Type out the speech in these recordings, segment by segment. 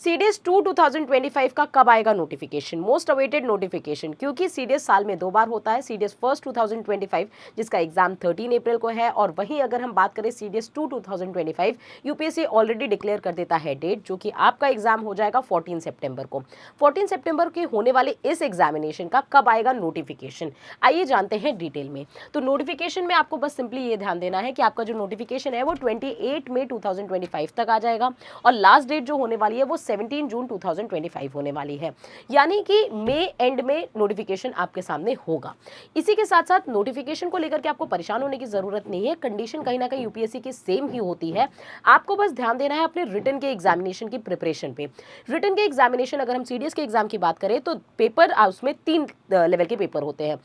CDS 2 2025 का कब आएगा नोटिफिकेशन? मोस्ट अवेटेड नोटिफिकेशन, क्योंकि सीडीएस साल में 2 बार होता है। सीडीएस फर्स्ट 2025 जिसका एग्जाम 13 अप्रैल को है, और वहीं अगर हम बात करें सीडीएस 2 2025, यूपीएससी ऑलरेडी डिक्लेयर कर देता है डेट, जो कि आपका एग्जाम हो जाएगा 14 सितंबर को। 14 सितंबर के होने वाले इस एग्जामिनेशन का कब आएगा नोटिफिकेशन, आइए जानते हैं डिटेल में। तो नोटिफिकेशन में आपको बस सिंपली ये ध्यान देना है कि आपका जो नोटिफिकेशन है वो 28 मई 2025 तक आ जाएगा, और लास्ट डेट जो होने वाली है वो 17 जून 2025 होने वाली है, यानी कि मई एंड में नोटिफिकेशन आपके सामने होगा। इसी के साथ साथ नोटिफिकेशन को लेकर के आपको परेशान होने की जरूरत नहीं है, कंडीशन कहीं ना कहीं यूपीएससी की सेम ही होती है। आपको बस ध्यान देना है अपने रिटन के एग्जामिनेशन की प्रिपरेशन पे। रिटन के एग्जामिनेशन, अगर हम सीडीएस के एग्जाम की बात करें तो पेपर उसमें 3 लेवल के पेपर होते हैं।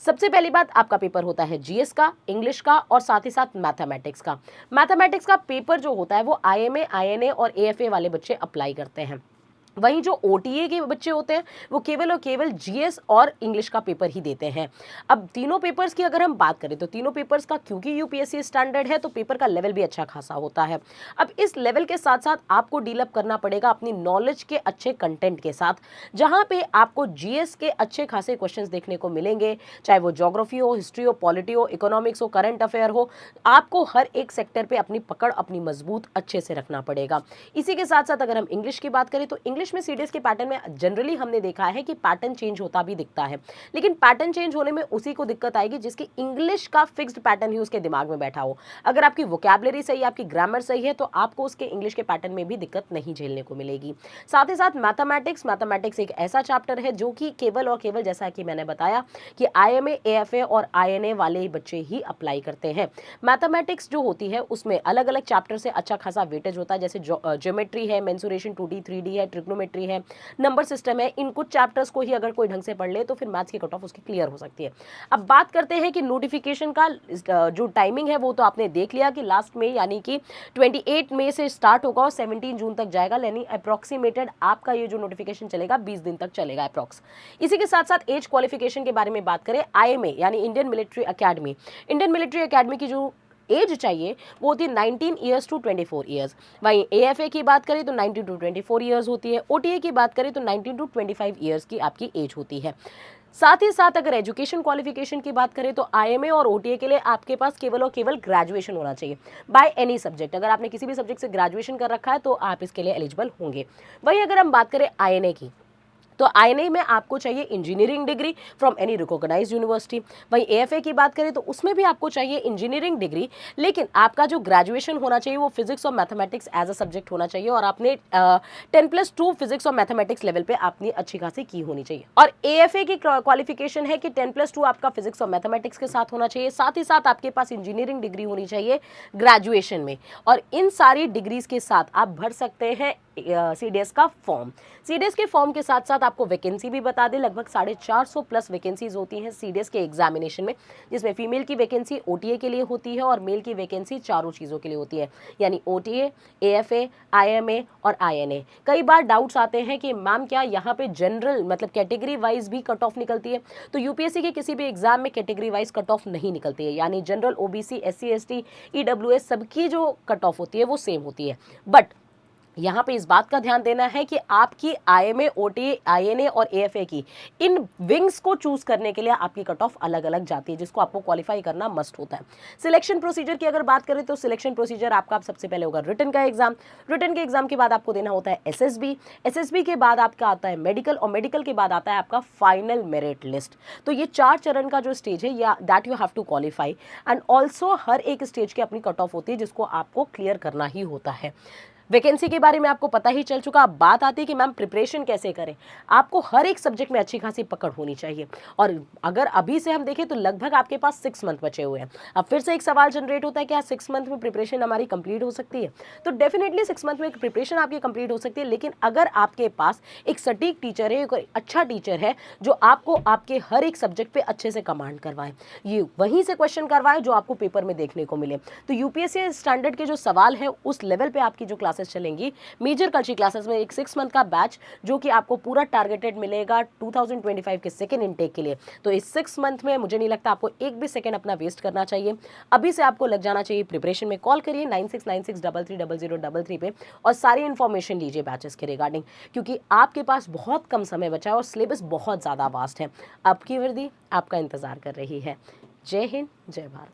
सबसे पहली बात, आपका पेपर होता है जीएस का, इंग्लिश का, और साथ ही साथ मैथमेटिक्स का। मैथमेटिक्स का पेपर जो होता है वो आईएमए, आईएनए और एएफए वाले बच्चे अप्लाई करते हैं। वहीं जो ओटीए के बच्चे होते हैं वो केवल और केवल जीएस और इंग्लिश का पेपर ही देते हैं। अब तीनों पेपर्स की अगर हम बात करें तो तीनों पेपर्स का, क्योंकि यूपीएससी स्टैंडर्ड है, तो पेपर का लेवल भी अच्छा खासा होता है। अब इस लेवल के साथ साथ आपको डील अप करना पड़ेगा अपनी नॉलेज के अच्छे कंटेंट के साथ, जहां पे आपको जीएस के अच्छे खासे क्वेश्चंस देखने को मिलेंगे, चाहे वो ज्योग्राफी हो, हिस्ट्री हो, पॉलिटी हो, इकोनॉमिक्स हो, करंट अफेयर हो। आपको हर एक सेक्टर पे अपनी पकड़, अपनी मजबूत अच्छे से रखना पड़ेगा। इसी के साथ साथ अगर हम इंग्लिश की बात करें तो इंग्लिश में सीडीएस के पैटर्न में जनरली हमने देखा है कि पैटर्न चेंज होता भी दिखता है, लेकिन पैटर्न चेंज होने में उसी को दिक्कत आएगी जिसकी इंग्लिश का फिक्स्ड पैटर्न ही उसके दिमाग में बैठा हो। अगर आपकी वोकैबुलरी सही है, आपकी ग्रामर सही है, तो आपको उसके इंग्लिश के पैटर्न में भी दिक्कत नहीं झेलने को मिलेगी। साथ ही साथ मैथमेटिक्स एक ऐसा चैप्टर है जो कि केवल और केवल, जैसा कि मैंने बताया, कि आईएमए, एएफए और आईएनए वाले बच्चे ही अप्लाई करते हैं। मैथमेटिक्स जो होती है उसमें अलग अलग चैप्टर से अच्छा खासा वेटेज होता है, जैसे ज्योमेट्री है, मेंसुरेशन 2D 3D है, ट्रिग्नोमेट्री है, नंबर सिस्टम है। इन कुछ चैप्टर्स को ही अगर कोई ढंग से पढ़ ले तो फिर मैथ्स की कट ऑफ उसकी क्लियर हो सकती है। अब बात करते हैं कि नोटिफिकेशन का जो टाइमिंग है वो तो आपने देख लिया कि लास्ट में, यानी कि 28 मई से स्टार्ट होगा और 17 जून तक जाएगा, यानी अप्रोक्सीमेटेड आपका ये जो नोटिफिकेशन चलेगा 20 दिन तक चलेगा अप्रॉक्स। इसी के साथ साथ एज क्वालिफिकेशन के बारे में बात करें, आईएमए यानी इंडियन मिलिट्री एकेडमी की जो एज चाहिए वो होती है 19 ईयर्स टू 24 ईयर्स। वहीं एएफए की बात करें तो 19 टू 24 ईयर्स होती है। ओटीए की बात करें तो 19 टू 25 ईयर्स की आपकी एज होती है। साथ ही साथ अगर एजुकेशन क्वालिफिकेशन की बात करें तो आईएमए और ओटीए के लिए आपके पास केवल और केवल ग्रेजुएशन होना चाहिए बाय एनी सब्जेक्ट। अगर आपने किसी भी सब्जेक्ट से ग्रेजुएशन कर रखा है तो आप इसके लिए एलिजिबल होंगे। वहीं अगर हम बात करें आईएनए की, तो आईएनए में आपको चाहिए engineering degree from any recognised university. वहीं एएफए की बात करें तो उसमें भी आपको चाहिए इंजीनियरिंग डिग्री, लेकिन आपका जो ग्रेजुएशन होना चाहिए वो फिजिक्स और मैथमेटिक्स एज अ सब्जेक्ट होना चाहिए, और आपने 10+2 फिजिक्स और मैथमेटिक्स लेवल पे आपने अच्छी खासी की होनी चाहिए। और एएफए की क्वालिफिकेशन है कि 10+2 आपका फिजिक्स और मैथमेटिक्स के साथ होना चाहिए, साथ ही साथ आपके पास इंजीनियरिंग डिग्री होनी चाहिए ग्रेजुएशन में। और इन सारी डिग्रीज के साथ आप भर सकते हैं सीडीएस का फॉर्म। सीडीएस के फॉर्म के साथ साथ आपको वैकेंसी भी बता दें, लगभग 450 प्लस वैकेंसीज होती हैं सीडीएस के एग्जामिनेशन में, जिसमें फीमेल की वैकेंसी ओटीए के लिए होती है और मेल की वैकेंसी चारों चीज़ों के लिए होती है, यानी ओटीए, एएफए, आईएमए और आईएनए। कई बार डाउट्स आते हैं कि मैम क्या यहाँ पे जनरल मतलब कैटेगरी वाइज भी कट ऑफ निकलती है? तो यूपीएससी के किसी भी एग्जाम में कैटेगरी वाइज कट ऑफ नहीं निकलती है, यानी general, OBC, SC ST, EWS सबकी जो कट ऑफ होती है वो सेम होती है। बट यहाँ पे इस बात का ध्यान देना है कि आपकी आईएमए, ओटीए, आईएनए और एएफए की इन विंग्स को चूज करने के लिए आपकी कट ऑफ अलग अलग जाती है, जिसको आपको क्वालिफाई करना मस्ट होता है। सिलेक्शन प्रोसीजर की अगर बात करें तो सिलेक्शन प्रोसीजर आपका सबसे पहले होगा रिटन का एग्जाम। रिटन के एग्जाम के बाद आपको देना होता है एसएसबी। एसएसबी के बाद आपका आता है मेडिकल, और मेडिकल के बाद आता है आपका फाइनल मेरिट लिस्ट। तो ये 4 चरण का जो स्टेज है, या that you have to qualify, and also हर एक स्टेज की अपनी कट ऑफ होती है जिसको आपको क्लियर करना ही होता है। वैकेंसी के बारे में आपको पता ही चल चुका। अब बात आती है कि मैम प्रिपरेशन कैसे करें। आपको हर एक सब्जेक्ट में अच्छी खासी पकड़ होनी चाहिए, और अगर अभी से हम देखें तो लगभग आपके पास 6 मंथ बचे हुए हैं। अब फिर से एक सवाल जनरेट होता है कि 6 मंथ में प्रिपरेशन हमारी कंप्लीट हो सकती है? तो डेफिनेटली 6 मंथ में प्रिपरेशन आपकी कंप्लीट हो सकती है, लेकिन अगर आपके पास एक सटीक टीचर है, एक अच्छा टीचर है जो आपको आपके हर एक सब्जेक्ट पे अच्छे से कमांड करवाए, ये वहीं से क्वेश्चन करवाए जो आपको पेपर में देखने को मिले। तो यूपीएससी स्टैंडर्ड के जो सवाल है उस लेवल पे आपकी जो क्लास क्लासेस चलेंगी, मेजर कल्चर क्लासेस में एक 6 मंथ का बैच जो कि आपको पूरा टारगेटेड मिलेगा 2025 के सेकेंड इनटेक के लिए। तो इस 6 मंथ में मुझे नहीं लगता आपको एक भी सेकेंड अपना वेस्ट करना चाहिए। अभी से आपको लग जाना चाहिए प्रिपरेशन में। कॉल करिए 9696330033 पे और सारी इन्फॉर्मेशन लीजिए बैचेस के रिगार्डिंग, क्योंकि आपके पास बहुत कम समय बचा है और सिलेबस बहुत ज़्यादा वास्ट है। आपकी वर्दी आपका इंतज़ार कर रही है। जय हिंद, जय भारत।